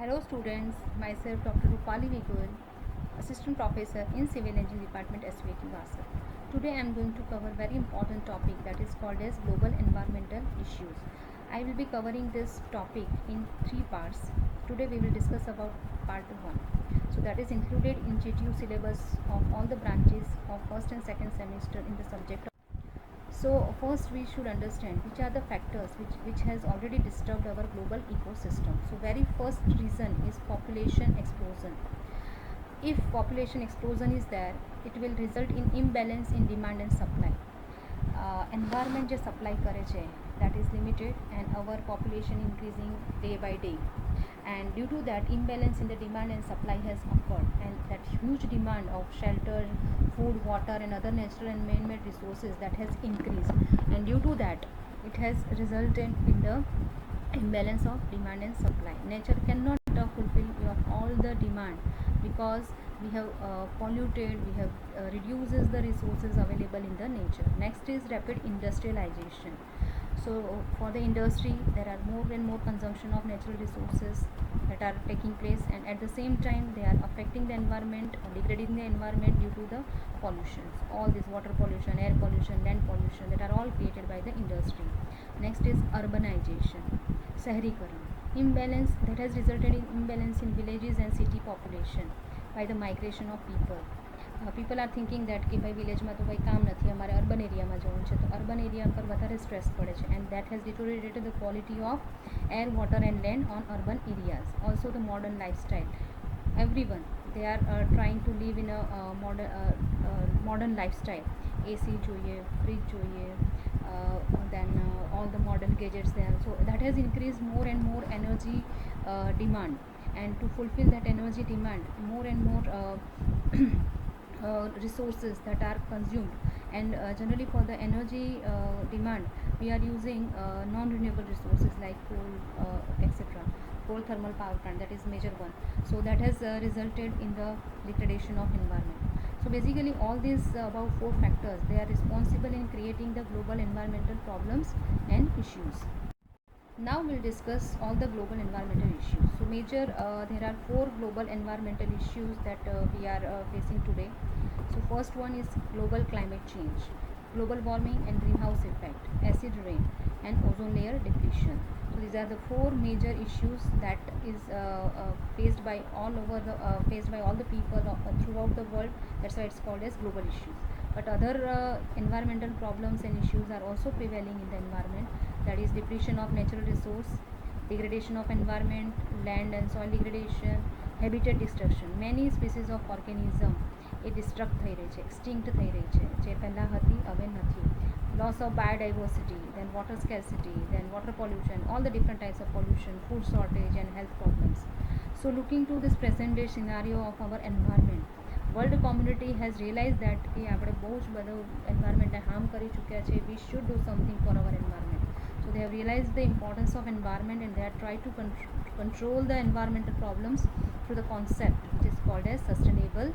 Hello students, myself Dr. Rupali Vigul, Assistant Professor in Civil Engineering Department SVT Vasar. Today I am going to cover very important topic that is called as global environmental issues. I will be covering this topic in three parts. Today we will discuss about part 1. So that is included in GTU syllabus of all the branches of first and second semester in the subject. So first we should understand which are the factors which has already disturbed our global ecosystem. So very first reason is population explosion. If population explosion is there, it will result in imbalance in demand and supply. Environment જે supply કરે છે that is limited and our population increasing day by day, and due to that imbalance in the demand and supply has occurred, and that huge demand of shelter, food, water and other natural and man-made resources that has increased, and due to that it has resulted in the imbalance of demand and supply. Nature cannot fulfill all the demand because we have polluted, we have reduces the resources available in the nature. Next is rapid industrialization. So for the industry there are more and more consumption of natural resources that are taking place, and at the same time they are affecting the environment or degrading the environment due to the pollutions. All this water pollution, air pollution, land pollution, that are all created by the industry. Next is urbanization, शहरीकरण, imbalance that has resulted in imbalance in villages and city population by the migration of people. People are thinking that કે ભાઈ વિલેજમાં તો કંઈ કામ નથી, અમારે urban એરિયામાં જવું છે, તો અર્બન એરિયા પર વધારે સ્ટ્રેસ પડે છે, and that has deteriorated the quality of air, water and land on urban areas. Also the modern lifestyle, everyone they are trying to live in a modern lifestyle. AC જોઈએ, fridge જોઈએ, then all the modern gadgets there. So that has increased more and more energy demand, and to fulfill that energy demand, more and more resources that are consumed, and generally for the energy demand we are using non-renewable resources like coal, etc. Coal thermal power plant, that is major one. So that has resulted in the degradation of environment. So basically all these about four factors, they are responsible in creating the global environmental problems and issues. Now we'll discuss all the global environmental issues. So major there are four global environmental issues that we are facing today. So first one is global climate change, global warming and greenhouse effect, acid rain and ozone layer depletion. So these are the four major issues that is faced by all over the faced by all the people throughout the world. That's why it's called as global issues. But other environmental problems and issues are also prevailing in the environment, that is depletion of natural resource, degradation of environment, land and soil degradation, habitat destruction. Many species of organism A destruct થઈ રહી છે, એક્સટિંક્ટ થઈ રહી છે, જે પહેલાં હતી હવે નથી. Loss of biodiversity, then water scarcity, then water pollution, all the different types of pollution, food shortage and health problems. So looking to this present day scenario of our environment, world community has realized that કે આપણે બહુ જ બધું environment ને harm કરી ચૂક્યા છે. We should do something for our environment. So they have realized the importance of environment, and they have tried to control the environmental problems through the concept which is called as sustainable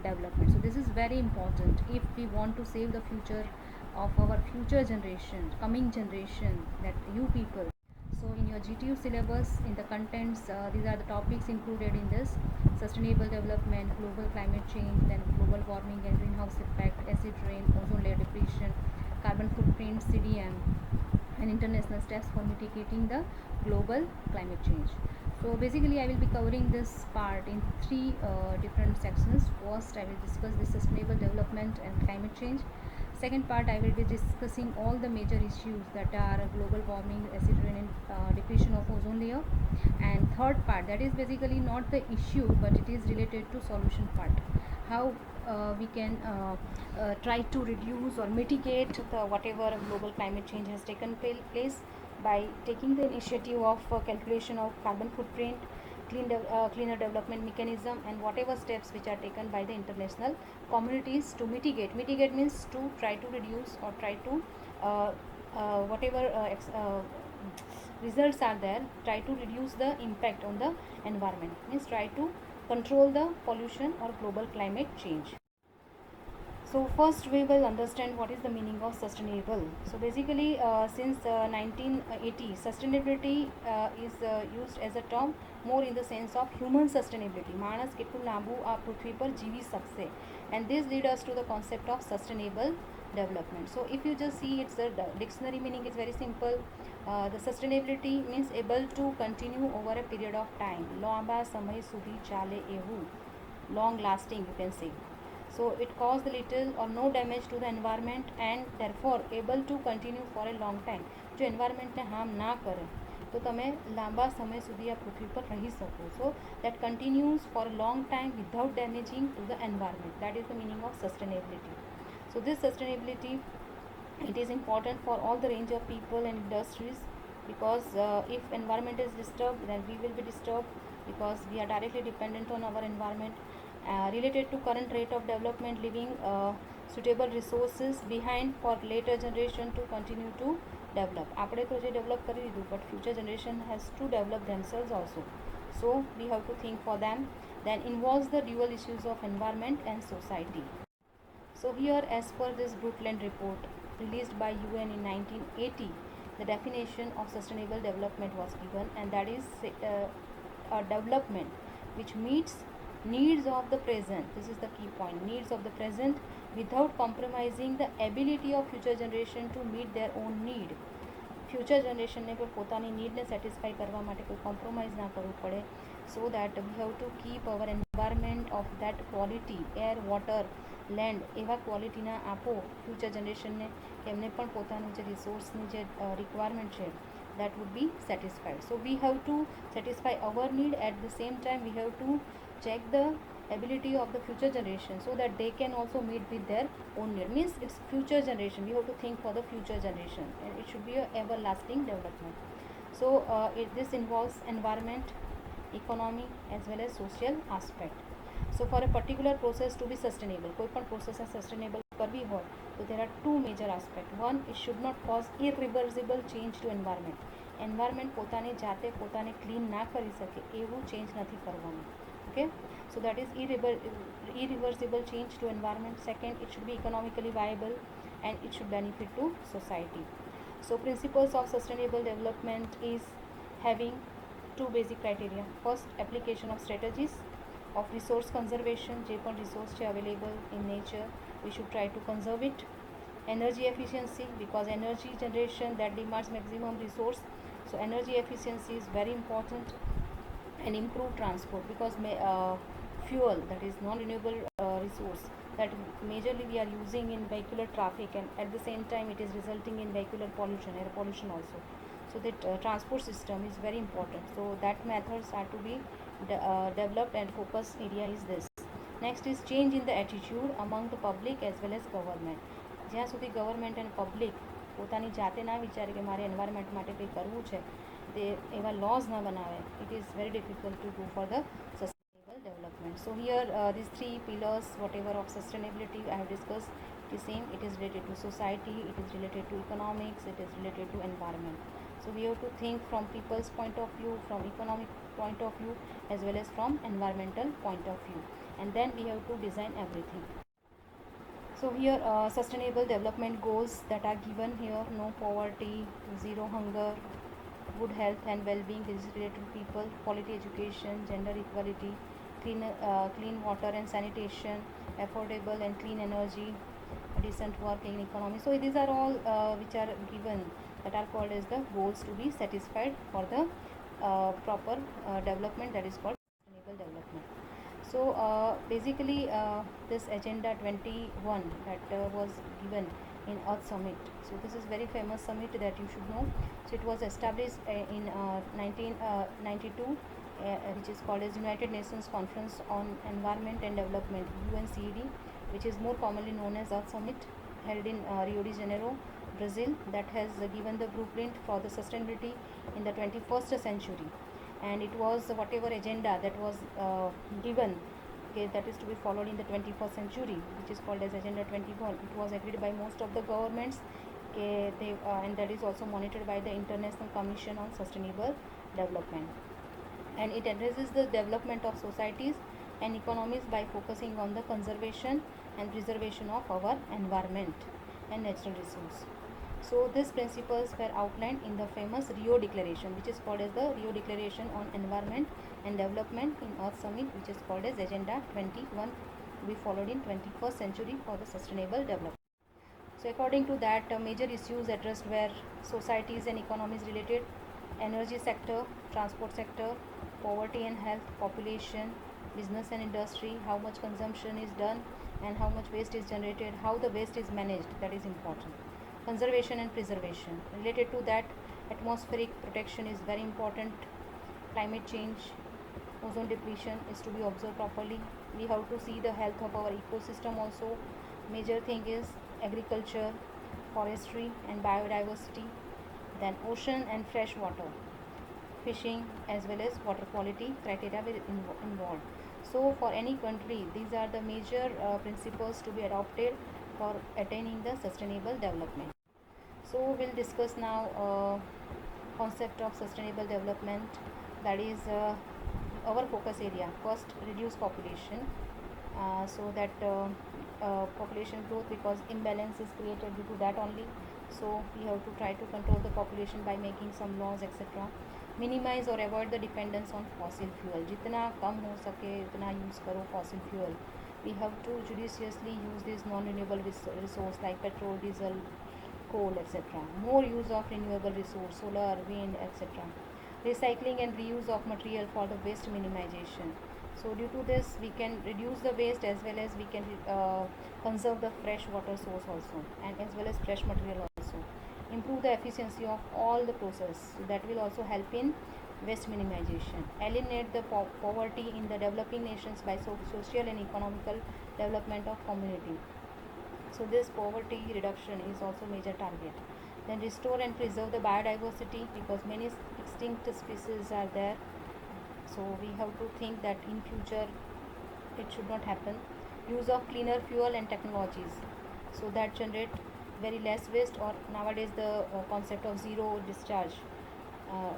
development. So this is very important if we want to save the future of our future generation, coming generation, that you people. So in your GTU syllabus, in the contents, these are the topics included in this: sustainable development, global climate change, then global warming and greenhouse effect, acid rain, ozone layer depletion, carbon footprint, CDM, and international steps for mitigating the global climate change. So basically I will be covering this part in three different sections. First I will discuss the sustainable development and climate change. Second part I will be discussing all the major issues that are global warming, acid rain and depletion of ozone layer. And third part, that is basically not the issue but it is related to solution part, how we can try to reduce or mitigate the whatever global climate change has taken place by taking the initiative of calculation of carbon footprint, cleaner development mechanism, and whatever steps which are taken by the international communities to mitigate. Mitigate means to try to reduce or try to whatever results are there, try to reduce the impact on the environment, means try to control the pollution or global climate change. So first we will understand what is the meaning of sustainable. So basically since 1980 sustainability is used as a term more in the sense of human sustainability. માણસ કેટલું લાંબુ આ પૃથ્વી પર જીવી શકશે, and this lead us to the concept of sustainable development. So if you just see its dictionary meaning is very simple. The sustainability means able to continue over a period of time. લાંબા સમય સુધી ચાલે એવું, long lasting you can say. So it caused little or no damage to the environment and therefore able to continue for a long time. જો એન્વાયરમેન્ટને harm ના કરે તો તમે લાંબા સમય સુધી આ પૃથ્વી પર રહી શકો. સો that continues for a long time without damaging to the environment. That is the meaning of sustainability. So this sustainability, it is important for all the range of people and industries, because if environment is disturbed then we will be disturbed, because we are directly dependent on our environment. Related to current rate of development, leaving suitable resources behind for later generation to continue to develop. આપણે તો જે develop કરી દીધું, but future generation has to develop themselves also. So we have to think for them. Then involves the dual issues of environment and society. So here, as per this Brundtland report released by UN in 1980, the definition of sustainable development was given, and that is a development which meets needs of the present. This is the key point, needs of the present without compromising the ability of future generation to meet their own need. Future જનરેશનને કોઈ પોતાની નીડને satisfy કરવા માટે કોઈ compromise ના કરવું પડે. So that we have to keep our environment of that quality, air, water, land, એવા ક્વોલિટીના આપો ફ્યુચર જનરેશનને કે એમને પણ પોતાનું જે રિસોર્સની જે રિક્વાયરમેન્ટ છે that would be satisfied. So we have to satisfy our need, at the same time we have to check the ability of the future generation so that they can also meet with their own need. Means it's future generation, we have to think for the future generation, and it should be a everlasting development. So this involves environment, economy as well as social aspect. So for a particular process to be sustainable, કોઈ પણ process sustainable કરવી હોય તો there are two major aspects. One, it should not cause irreversible change to environment. Environment પોતાની જાતે પોતાને clean ના કરી શકે એવું ચેન્જ નથી કરવાનું. Okay, so that is irreversible change to environment. Second, it should be economically viable and it should benefit to society. So principles of sustainable development is having two basic criteria. First, application of strategies of resource conservation. જે પણ resource છે available in nature, we should try to conserve it. Energy efficiency, because energy generation that demands maximum resource, so energy efficiency is very important. And improve transport, because fuel, that is non-renewable resource, that majorly we are using in vehicular traffic, and at the same time it is resulting in vehicular pollution, air pollution also. So that transport system is very important. So that methods are to be developed, and focus area is this. Next is change in the attitude among the public as well as government. જ્યાં સુધી government and public પોતાની જાતે ના વિચારે કે મારે environment માટે કંઈ કરવું છે, તે એવા લોઝ ના બનાવે, it is very difficult to go for the sustainable development. So here these three pillars whatever of sustainability I have discussed, it is same, it is related to society, it is related to economics, it is related to environment. So we have to think from people's point of view, from economic point of view as well as from environmental point of view, and then we have to design everything. So here sustainable development goals that are given here: no poverty, zero hunger, good health and well-being, this is related to people, quality education, gender equality, clean water and sanitation, affordable and clean energy, decent work in economy. So these are all which are given, that are called as the goals to be satisfied for the proper development, that is called sustainable development. So basically this agenda 21 that was given in Earth Summit. So this is very famous summit that you should know. So it was established in 1992, which is called as United Nations Conference on Environment and Development, UNCED, which is more commonly known as Earth Summit, held in Rio de Janeiro, Brazil, that has given the blueprint for the sustainability in the 21st century. And it was whatever agenda that was given, okay, that is to be followed in the 21st century, which is called as Agenda 21. It was agreed by most of the governments, okay, and that is also monitored by the International Commission on Sustainable Development. And it addresses the development of societies and economies by focusing on the conservation and preservation of our environment and natural resource. So these principles were outlined in the famous Rio Declaration, which is called as the Rio Declaration on Environment and Development in Earth Summit, which is called as Agenda 21, to be followed in 21st century for the sustainable development. So according to that, major issues addressed were societies and economies related, energy sector, transport sector, poverty and health, population, business and industry, how much consumption is done and how much waste is generated, how the waste is managed, that is important. Conservation and preservation. Related to that, atmospheric protection is very important. Climate change, ozone depletion is to be observed properly. We have to see the health of our ecosystem also. Major thing is agriculture, forestry and biodiversity, then ocean and fresh water, fishing, as well as water quality criteria will involved. So for any country, these are the major principles to be adopted for attaining the sustainable development. So we'll discuss now concept of sustainable development, that is our focus area. First, reduce population, so that population growth, because imbalance is created due to that only. So we have to try to control the population by making some laws, etc. Minimize or avoid the dependence on fossil fuel. जितना कम हो सके उतना use करो fossil fuel. We have to judiciously use these non-renewable resource like petrol, diesel, coal, etc. More use of renewable resource, solar, wind, etc. Recycling and reuse of material for the waste minimization. So due to this, we can reduce the waste as well as we can conserve the fresh water source also, and as well as fresh material also. Improve the efficiency of all the process. So that will also help in waste minimization. Eliminate the poverty in the developing nations by social and economical development of community. So this poverty reduction is also major target. Then restore and preserve the biodiversity, because many extinct species are there. So we have to think that in future it should not happen. Use of cleaner fuel and technologies, so that generate very less waste, or nowadays the concept of zero discharge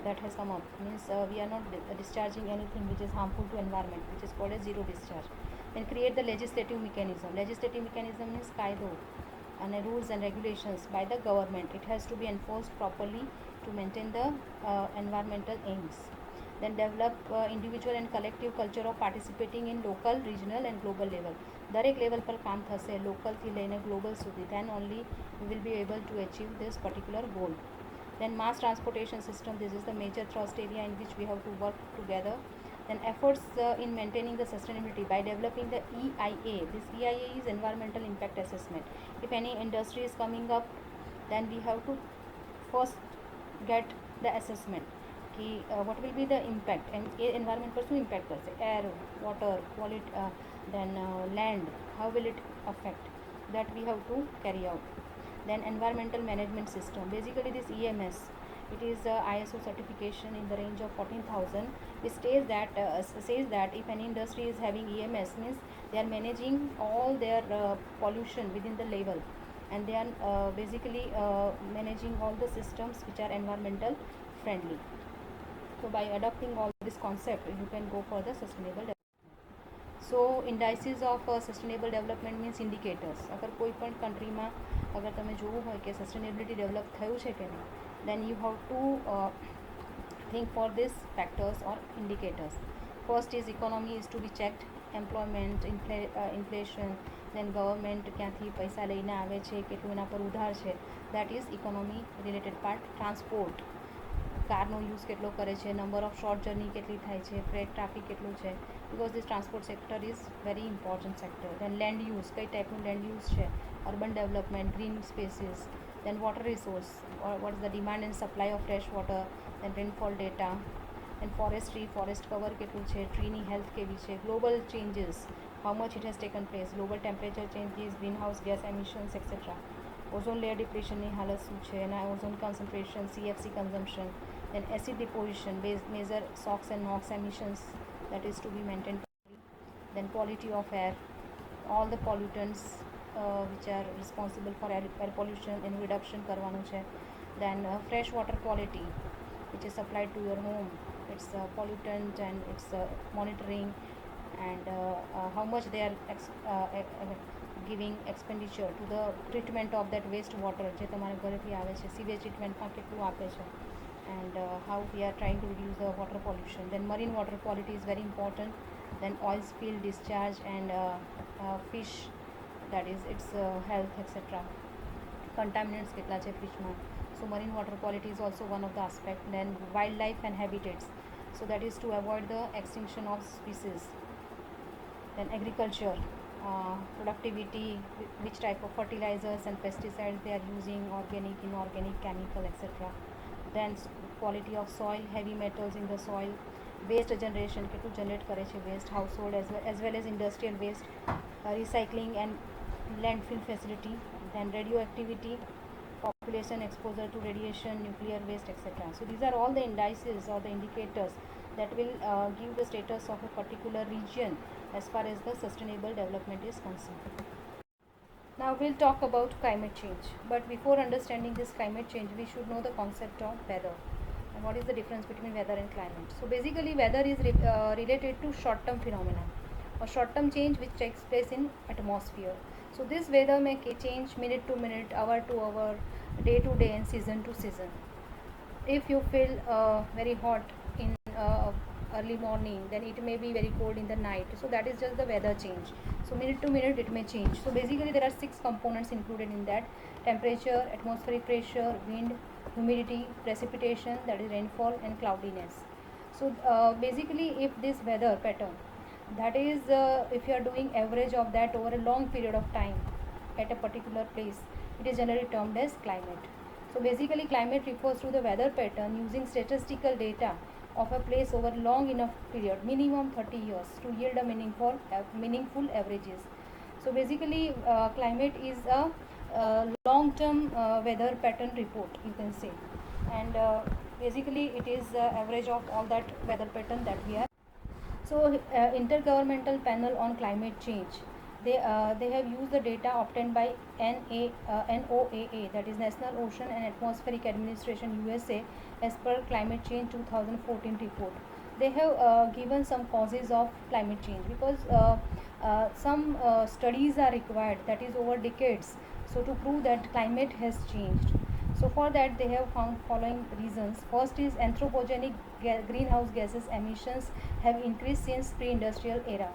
that has come up, means we are not discharging anything which is harmful to environment, which is called as zero discharge. Then create the legislative mechanism. Legislative mechanism means kaido and rules and regulations by the government. It has to be enforced properly to maintain the environmental aims. Then develop individual and collective culture of participating in local, regional and global level. દરેક level પર કામ થશે, લોકલથી લઈને global સુધી, then only we will be able to achieve this particular goal. Then mass transportation system, this is the major thrust area in which we have to work together. Then efforts in maintaining the sustainability by developing the EIA. This EIA is environmental impact assessment. If any industry is coming up, then we have to first get the assessment कि what will be the impact, and ये environment पर શું impact करશે, air, water, quality, then land, how will it affect, that we have to carry out. Then environmental management system, basically this EMS, it is ISO certification in the range of 14,000. It says that if any industry is having EMS, means they are managing all their pollution within the level, and they are basically managing all the systems which are environmental friendly. So by adopting all this concept, you can go for the sustainable development. So indices of sustainable development means indicators. अगर कोई पण countryમાં अगर તમે જોવું હોય કે sustainability develop થયું છે કે નહીં, then you have to think for these factors or indicators. First is economy is to be checked, employment, inflation, then government ક્યાંથી પૈસા લઈને આવે છે, કેટલું એના પર ઉધાર છે, that is economy related part. Transport, કારનો યુઝ કેટલો કરે છે, નંબર ઓફ શોર્ટ જર્ની કેટલી થાય છે, ફ્રેટ ટ્રાફિક કેટલું છે, because this transport sector is very important sector. Then land use, કઈ ટાઈપનું લેન્ડ યુઝ છે, urban development, green spaces. Then water resource, what is the demand and supply of fresh water. Then rainfall data. Then forestry, forest cover કેટલું છે, ટ્રીની health કેવી છે. Global changes, how much it has taken place, global temperature changes, green house gas emissions etcetera. Ozone layer ડિપ્રેશનની હાલત શું છે, એના ozone concentration, CFC consumption. Then acid deposition, measure SOx and NOx emissions, that is to be maintained. Then quality of air, all the pollutants which are responsible for air pollution and reduction કરવાનું છે. Then fresh water quality which is supplied to your home, its pollutant and its monitoring, and how much they are giving expenditure to the treatment of that waste water જે તમારા ઘરેથી આવે છે sewage ટ્રીટમેન્ટમાં કેટલું આપે છે and how we are trying to reduce the water pollution. Then marine water quality is very important. Then oil spill discharge and fish, that is its health etc. Contaminants કેટલા છે ફિશમાં. So marine water quality is also one of the aspect. Then wildlife and habitats, so that is to avoid the extinction of species. Then agriculture, productivity, which type of fertilizers and pesticides they are using, organic, inorganic, chemical etc. Then quality of soil, heavy metals in the soil, waste generation કેટલું generate કરે છે waste, household as well as industrial waste, recycling and landfill facility. Then radioactivity, population exposure to radiation, nuclear waste etc. So these are all the indices or the indicators that will give the status of a particular region as far as the sustainable development is concerned. Now we'll talk about climate change, but before understanding this climate change we should know the concept of weather and what is the difference between weather and climate. So basically weather is related to short term phenomena or short term change which takes place in atmosphere. So this weather may change minute to minute, hour to hour, day to day and season to season. If you feel very hot in early morning, then it may be very cold in the night. So that is just the weather change. So minute to minute it may change. So basically there are 6 components included in that: temperature, atmospheric pressure, wind, humidity, precipitation, that is rainfall, and cloudiness. So basically if this weather pattern, that is if you are doing average of that over a long period of time at a particular place, it is generally termed as climate. So basically climate refers to the weather pattern using statistical data of a place over long enough period, minimum 30 years, to yield a meaningful averages. So basically climate is a long term weather pattern report, you can say, and basically it is average of all that weather pattern that we are. So Intergovernmental Panel on Climate Change, they have used the data obtained by NOAA, that is National Ocean and Atmospheric Administration USA, as per Climate Change 2014 report. They have given some causes of climate change, because some studies are required, that is over decades, so to prove that climate has changed. So for that they have found following reasons. First is anthropogenic greenhouse gases emissions have increased since pre-industrial era.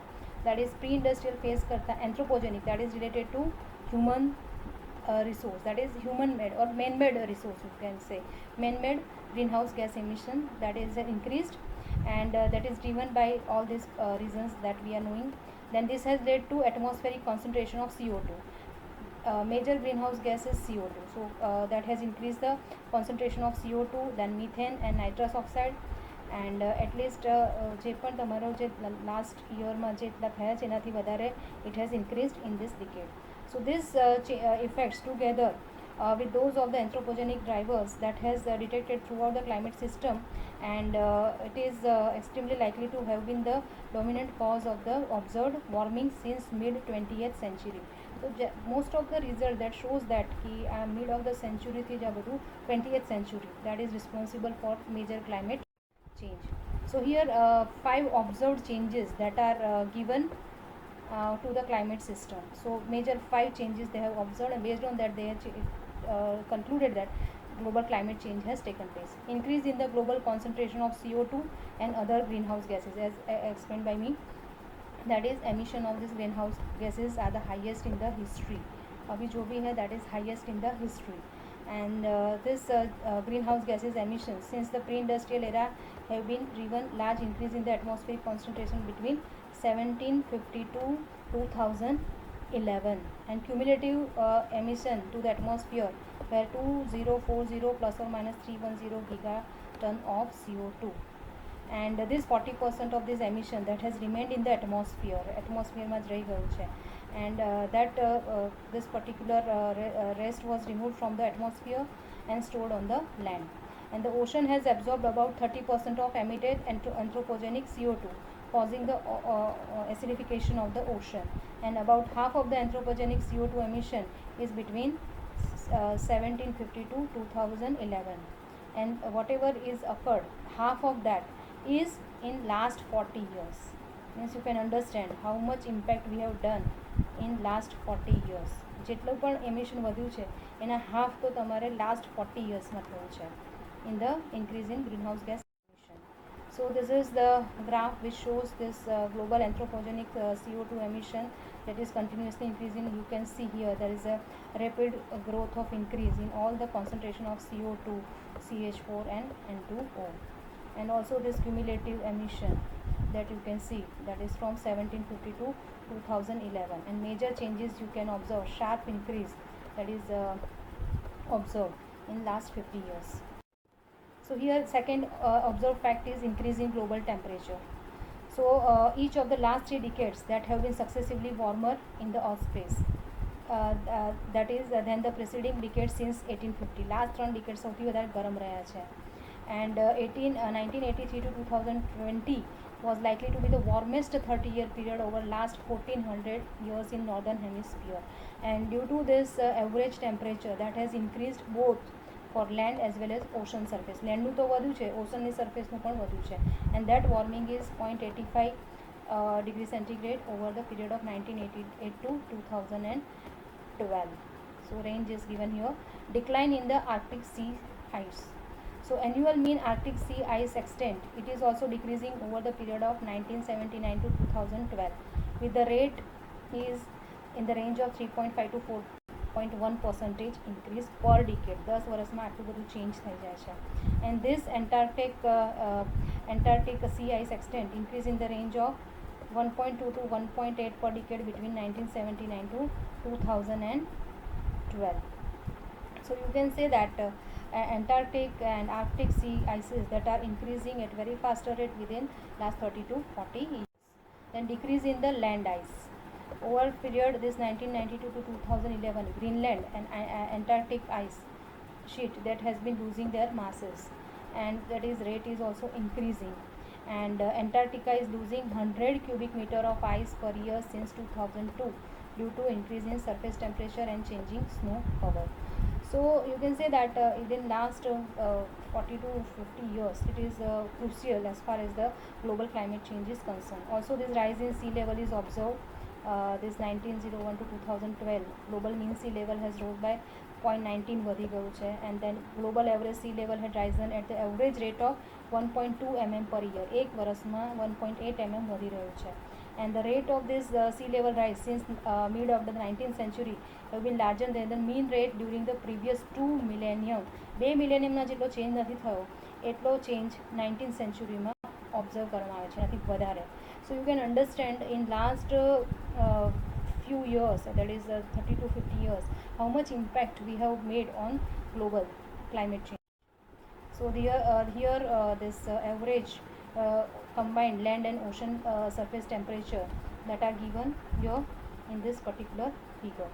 That is pre-industrial phase karta anthropogenic, that is related to human resource, that is human made or man-made resource, you can say man-made greenhouse gas emission, that is increased, and that is driven by all these reasons that we are knowing. Then this has led to atmospheric concentration of CO2. Major greenhouse gas is CO2. So that has increased the concentration of CO2, then methane and nitrous oxide, and at least જે પણ તમારો જે last યરમાં જેટલા થયા છે એનાથી વધારે it has increased in this decade. So this effects together with those of the anthropogenic drivers that has detected throughout the climate system, and it is extremely likely to have been the dominant cause of the observed warming since mid 20th century. So most of the result that shows that mid of the century થી જ આ બધું 20th century that is responsible for major climate change. So here 5 observed changes that are given to the climate system. So major 5 changes they have observed, and based on that they have concluded that global climate change has taken place. Increase in the global concentration of CO2 and other greenhouse gases, as explained by me, that is emission of these greenhouse gases are the highest in the history. अभी जो भी है that is highest in the history, and this greenhouse gases emissions since the pre-industrial era have been driven large increase in the atmospheric concentration between 1750 to 2011, and cumulative emission to the atmosphere were 2040 plus or minus 310 gigaton of CO2, and this 40% of this emission that has remained in the atmosphere માં જ રહી ગયું છે, and that this particular rest was removed from the atmosphere and stored on the land, and the ocean has absorbed about 30% of emitted anthropogenic CO2, causing the acidification of the ocean, and about half of the anthropogenic CO2 emission is between 1750 to 2011, and whatever is occurred, half of that is in last 40 years. means you can understand how much impact we have done in last 40 years. જેટલું પણ emission વધ્યું છે એના half તો તમારે last 40 યર્સમાં થયું છે in the increase in greenhouse gas emission. So this is the graph which shows this global anthropogenic CO2 emission that is continuously increasing. You can see here there is a rapid growth of increase in all the concentration of CO2, CH4 and N2O, and also this cumulative emission that you can see, that is from 1750 to 2011, and major changes you can observe, sharp increase that is observed in last 50 years. So here second observed fact is increasing global temperature. So each of the last 3 decades that have been successively warmer in the earth space, that is than the preceding decade since 1850. last 3 decades સૌથી વધારે ગરમ રહ્યા છે. And 1983 to 2020 was likely to be the warmest 30-year period over last 1400 years in northern hemisphere. And due to this average temperature that has increased both for land as well as ocean surface. લેન્ડનું તો વધ્યું છે, ઓશનની સરફેસનું પણ વધ્યું છે. And that warming is 0.85 degree centigrade over the period of 1988 to 2012. So range is given here. Decline in the Arctic sea ice. So annual mean Arctic sea ice extent, it is also decreasing over the period of 1979 to 2012, with the rate is in the range of 3.5 to 4.1% increase per decade. 10 વર્ષમાં આટલું બધું change થઈ જાય છે. And this Antarctic sea ice extent increase in the range of 1.2 to 1.8 per decade between 1979 to 2012. So you can say that Antarctic and Arctic sea ices that are increasing at very faster rate within last 30 to 40 years. Then decrease in the land ice. Over period this 1992 to 2011, Greenland and Antarctic ice sheet that has been losing their masses, and that is rate is also increasing. And Antarctica is losing 100 cubic meter of ice per year since 2002 due to increase in surface temperature and changing snow cover. So you can say that in last 40 to 50 years it is crucial as far as the global climate change is concerned. Also this rise in sea level is observed. This 1901 to 2012 global mean sea level has rose by 0.19 વધી ગયું છે. And then global average sea level had risen at the average rate of 1.2 mm per year. એક વર્ષમાં 1.8 mm વધી રહ્યું છે. And the rate of this sea level rise since mid of the 19th century have been larger than the mean rate during the previous 2 millennium. 2 મિલેનિયમના જેટલો change નથી થયો એટલો change 19th સેન્ચુરીમાં observe કરવામાં આવે છે, નથી વધારે. So you can understand in last few years, that is 30 to 50 years, how much impact we have made on global climate change. So here this average combined land and ocean surface temperature that are given here in this particular figure,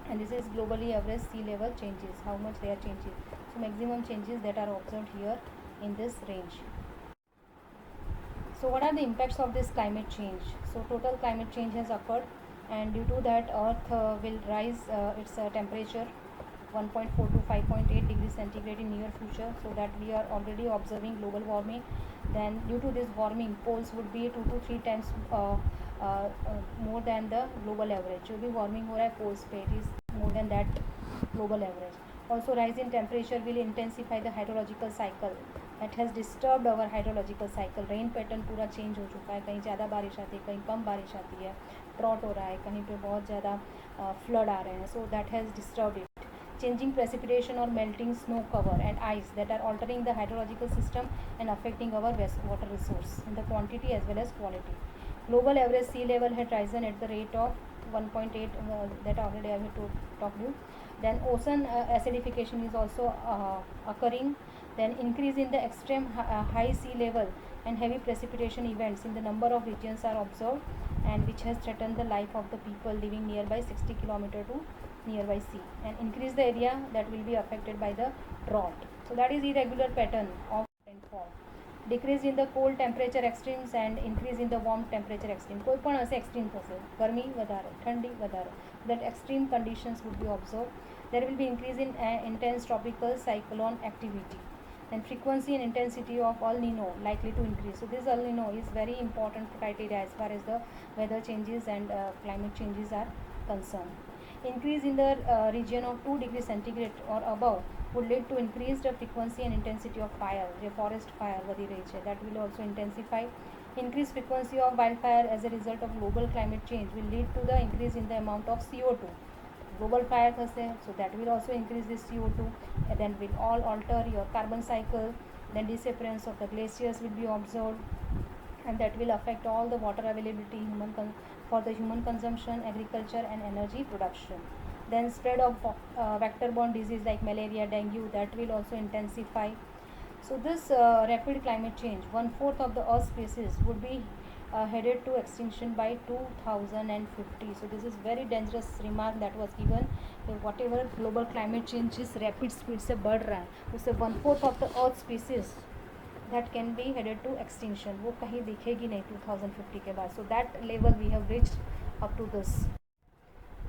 and this is globally average sea level changes, how much they are changing. So maximum changes that are observed here in this range. So what are the impacts of this climate change? So total climate change has occurred, and due to that earth will rise its temperature 1.4 to 5.8 degrees centigrade in near future, so that we are already observing global warming. Then due to this warming, poles would be 2 to 3 times more than the global average. जो भी warming हो रहा है poles पे, it is more than that global average. Also rise in temperature will intensify the hydrological cycle that has disturbed our hydrological cycle. Rain pattern पूरा change हो चुका है, कहीं ज़्यादा बारिश आती है, कहीं कम बारिश आती है, drought हो रहा है, कहीं पे बहुत ज़्यादा flood आ रहे हैं. So that has disturbed it. Changing precipitation or melting snow cover and ice that are altering the hydrological system and affecting our water resource in the quantity as well as quality. Global average sea level had risen at the rate of 1.8 that already I have talked you. Then ocean acidification is also occurring. Then increase in the extreme high sea level and heavy precipitation events in the number of regions are observed, and which has threatened the life of the people living nearby 60 km to nearby sea, and increase the area that will be affected by the drought. So that is irregular pattern of rainfall. Decrease in the cold temperature extremes and increase in the warm temperature extreme. કોઈ પણ હશે extreme થશે, ગરમી વધારે, ઠંડી વધારે. That extreme conditions would be observed. There will be increase in intense tropical cyclone activity. And frequency and intensity of El Nino likely to increase. So this El Nino is very important criteria as far as the weather changes and climate changes are concerned. Increase in the region of 2 degrees centigrade or above would lead to increased frequency and intensity of fire, the forest fire वधी रही है, that will also intensify. Increased frequency of wildfire as a result of global climate change will lead to the increase in the amount of CO2. Global fire થશે, so that will also increase this CO2, and then will all alter your carbon cycle. Then disappearance of the glaciers will be observed, and that will affect all the water availability for the human consumption, agriculture and energy production. Then spread of vector-borne disease like malaria, dengue, that will also intensify. So this rapid climate change, 1/4 of the Earth species would be headed to extinction by 2050. So this is very dangerous remark that was given. Whatever global climate change is rapid speed से बढ़ रहा है, उससे 1/4 of the Earth species that can be headed to extinction, वो कहीं दिखेगी नहीं 2050 के बाद. So that level we have reached up to this.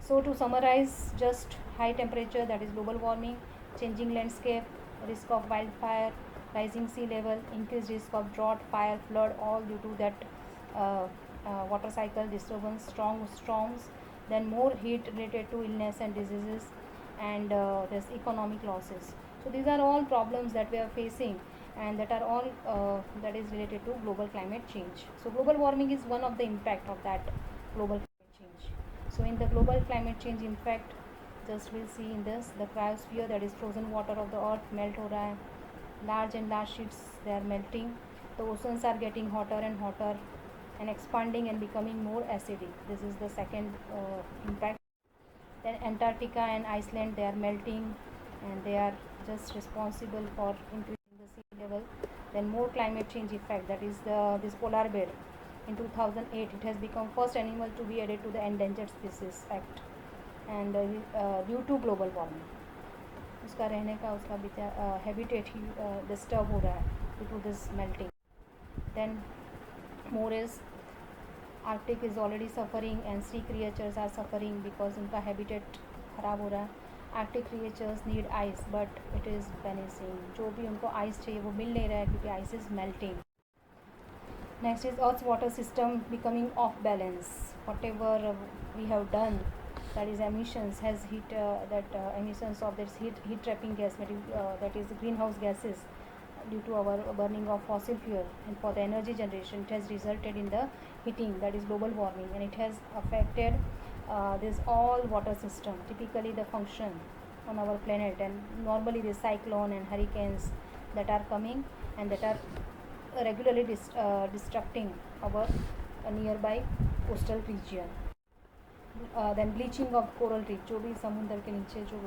So to summarize, just high temperature, that is global warming, changing landscape, risk of wildfire, rising sea level, increased risk of drought, fire, flood, all due to that water cycle disturbance, strong storms, then more heat related to illness and diseases, and there's economic losses. So these are all problems that we are facing, and that are all that is related to global climate change. So global warming is one of the impact of that global climate change. So in the global climate change impact, just we'll see in this, the cryosphere, that is frozen water of the earth melt हो रहा है, large and large sheets they are melting, the oceans are getting hotter and hotter and expanding and becoming more acidic. This is the second impact. Then Antarctica and Iceland, they are melting, and they are just responsible for increasing the sea level. Then more climate change effect, that is this polar bear. In 2008 it has become first animal to be added to the endangered species act, and due to global warming उसका रहने का उसका habitat ही disturb हो रहा है due to this melting. Then more is Arctic is already suffering and sea creatures are suffering because उनका habitat ख़राब हो रहा है. Arctic creatures need ice but it is vanishing. जो भी उनको आइस चाहिए वो मिल नहीं रहा है क्योंकि ice is melting. Next is Earth's water system becoming off balance. Whatever we have done, that is emissions, has heat emissions of this heat trapping gas, that is greenhouse gases, due to our burning of fossil fuel, and for the energy generation it has resulted in the heating, that is global warming, and it has affected this all water system, typically the function on our planet, and normally the cyclone and hurricanes that are coming and that are regularly destructing our nearby coastal region. Then bleaching of coral reef, जो भी समुद्र के नीचे जो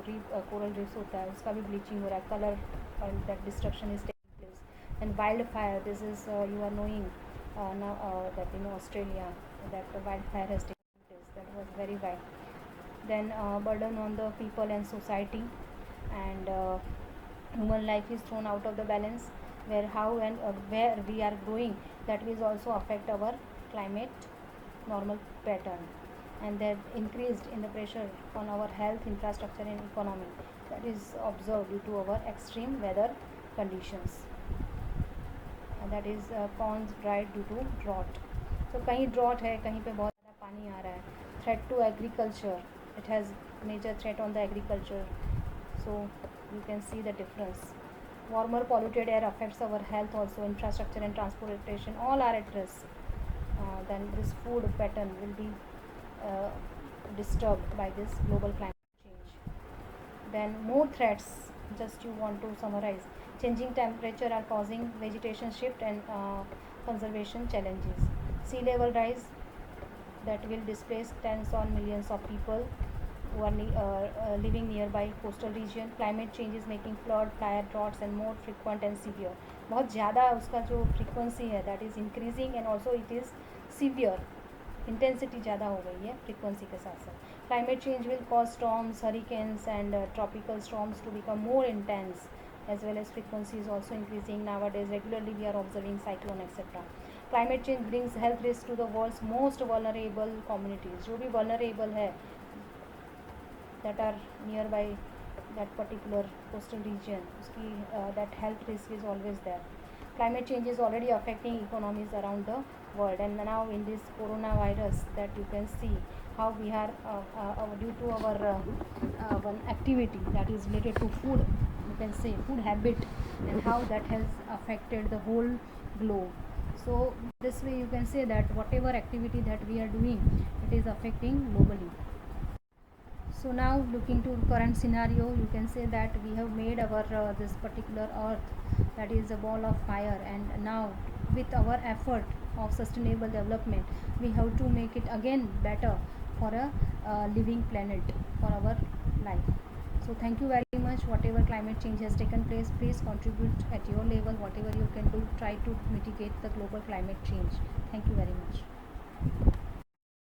coral reefs होता है उसका भी bleaching हो रहा है, color that destruction is taking place. And wildfire, this is you are knowing now that in Australia that the wildfire has taken place, that was very bad. Then burden on the people and society, and human life is thrown out of the balance, where how and where we are growing, that will also affect our climate normal pattern, and that increased in the pressure on our health, infrastructure and economy, that is observed due to our extreme weather conditions, and that is ponds dried due to drought. So कहीं drought है, कहीं पे बहुत ज़्यादा पानी आ रहा है. Threat to agriculture, it has major threat on the agriculture, so you can see the difference. Warmer polluted air affects our health also, infrastructure and transportation all are at risk. Then this food pattern will be disturbed by this global climate change. Then more threats, just you want to summarize. Changing temperature are causing vegetation shift and conservation challenges. Sea level rise, that will displace tens of millions of people who are living nearby coastal region. Climate change is making flood, fire, droughts and more frequent and severe. बहुत ज़्यादा उसका जो frequency है that is increasing, and also it is severe. Intensity ज़्यादा हो गई है frequency के साथ साथ. Climate change will cause storms, hurricanes and tropical storms to become more intense, as well as frequency is also increasing nowadays. Regularly we are observing cyclone etc. Climate change brings health risks to the world's most vulnerable communities. जो भी vulnerable है that are nearby that particular coastal region, that health risk is always there. Climate change is already affecting economies around the world, and now in this coronavirus, that you can see how we are due to our activity that is related to food, you can say food habit, and how that has affected the whole globe. So this way you can say that whatever activity that we are doing, it is affecting globally. So now looking to current scenario, you can say that we have made our this particular earth, that is a ball of fire, and now with our effort of sustainable development, we have to make it again better for a living planet for our life. So thank you very much. Whatever climate change has taken place, please contribute at your level. Whatever you can do, try to mitigate the global climate change. Thank you very much.